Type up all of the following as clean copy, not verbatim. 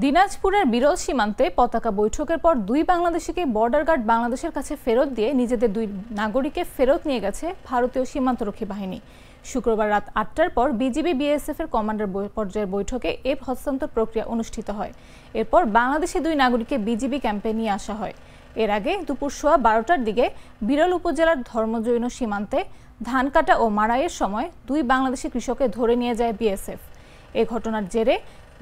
দিনাজপুরের বিরল সীমান্তে পতাকা বৈঠকের পর দুই বাংলাদেশিকে বর্ডার গার্ড বাংলাদেশের কাছে ফেরত দিয়ে নিজেদের দুই নাগরিককে ফেরত নিয়ে গেছে ভারতীয় সীমান্তরক্ষী বাহিনী। শুক্রবার রাত ৮টার পর বিজিবি বিএসএফ এর কমান্ডার পর্যায়ের বৈঠকে এই হস্তান্তর প্রক্রিয়া অনুষ্ঠিত হয়। এরপর বাংলাদেশি দুই নাগরিককে বিজিবি ক্যাম্পে নিয়ে আসা হয়। এর আগে দুপুর সোয়া ১২টার দিকে বিরল উপজেলার ধর্মজৈন সীমান্তে ধান কাটা ও মাড়াইয়ের সময় দুই বাংলাদেশি কৃষককে ধরে নিয়ে যায় বিএসএফ। এই ঘটনার জেরে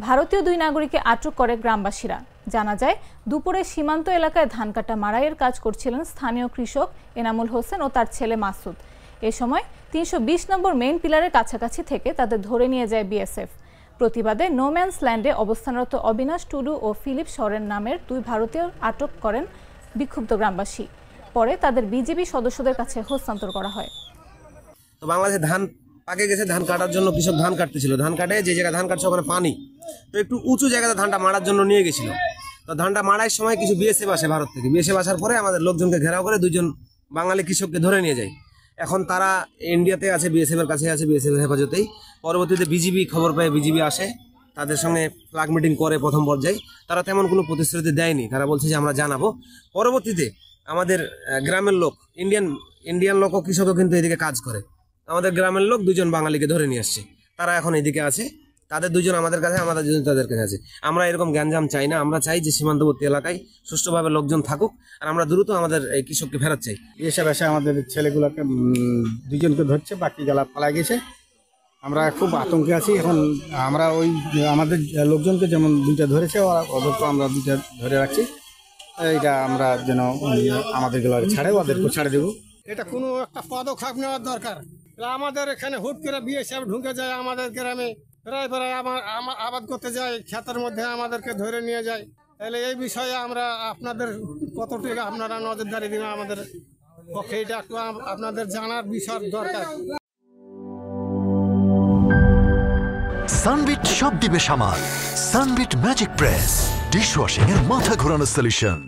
ভারতীয় দুই নাগরিককে আটক করে গ্রামবাসীরা। জানা যায়, দুপুরে সীমান্ত এলাকায় ধান কাটা মাড়াইয়ের কাজ করছিলেন স্থানীয় কৃষক এনামুল হোসেন ও তার ছেলে মাসুদ। এ সময় ৩২০ নম্বর মেইন পিলারের কাছাকাছি থেকে তাদের ধরে নিয়ে যায় বিএসএফ। প্রতিবাদে নোম্যান্স ল্যান্ডে অবস্থানরত অবিনাশ টুডু ও ফিলিপ সরেন নামের দুই ভারতীয় আটক করেন বিক্ষুব্ধ গ্রামবাসী। পরে তাদের বিজিবি সদস্যদের কাছে হস্তান্তর করা হয়। তো বাংলাদেশে ধান পাকে গেছে, ধান কাটার জন্য কৃষক ধান কাটতেছিল। ধান কাটে যে জায়গায় ধান কাটছে ওখানে পানি, তো একটু উঁচু জায়গাতে ধানটা মাড়ার জন্য নিয়ে গেছিল। তো ধানটা মাড়ার সময় কিছু বিএসএফ আসে ভারত থেকে। বিএসএফ আসার পরে আমাদের লোকজনকে ঘেরাও করে দুইজন বাঙালি কৃষককে ধরে নিয়ে যায়। এখন তারা ইন্ডিয়াতে আছে, বিএসএফ এর কাছে আছে, বিএসএফ এর হেফাজতেই। পরবর্তীতে বিজিবি খবর পেয়ে বিজিবি আসে, তাদের সঙ্গে ফ্ল্যাগ মিটিং করে প্রথম পর্যায়ে। তারা তেমন কোনো প্রতিশ্রুতি দেয়নি, তারা বলছে যে আমরা জানাবো। পরবর্তীতে আমাদের গ্রামের লোক, ইন্ডিয়ান লোকও কৃষকও কিন্তু এদিকে কাজ করে। আমাদের গ্রামের লোক দুজন বাঙালিকে ধরে নিয়ে আসছে, তারা এখন এদিকে আছে। তাদের দুজন আমাদের কাছে, আমাদের দুজন তাদের কাছে আছে। আমরা এরকম গ্যাঞ্জাম চাই না। আমরা চাই যে সীমান্তবর্তী এলাকায় সুষ্ঠুভাবে লোকজন থাকুক, আর আমরা দ্রুত আমাদের এই কৃষককে ফেরত চাই। এসব এসে আমাদের ছেলেগুলোকে দুজনকে ধরছে, বাকি গেলা পালা গেছে। আমরা খুব আতঙ্কে আছি। এখন আমরা ওই আমাদের লোকজনকে যেমন দুইটা ধরেছে, ওদেরকে আমরা দুইটা ধরে রাখছি। এইটা আমরা যেন আমাদেরগুলো ছাড়ে, ওদেরকে ছাড়ে দেবো। এটা কোনো একটা পদক্ষেপ নেওয়ার দরকার। আমাদের এখানে হুট করে বিএসএফ ঢুকে যায় আমাদের গ্রামে, প্রায় আমার আবাদ করতে যায়, ক্ষেতের মধ্যে আমাদেরকে ধরে নিয়ে যায়। তাহলে এই বিষয়ে আমরা আপনাদের কতটুকু আপনারা নজরদারি দিন, আমাদের পক্ষে এটা একটু আপনাদের জানার বিষয় দরকার। সানবিট সব দিবে সামাল। সানবিট ম্যাজিক প্রেস ডিশওয়াশিং এর মাথা ঘোরানো সলিউশন।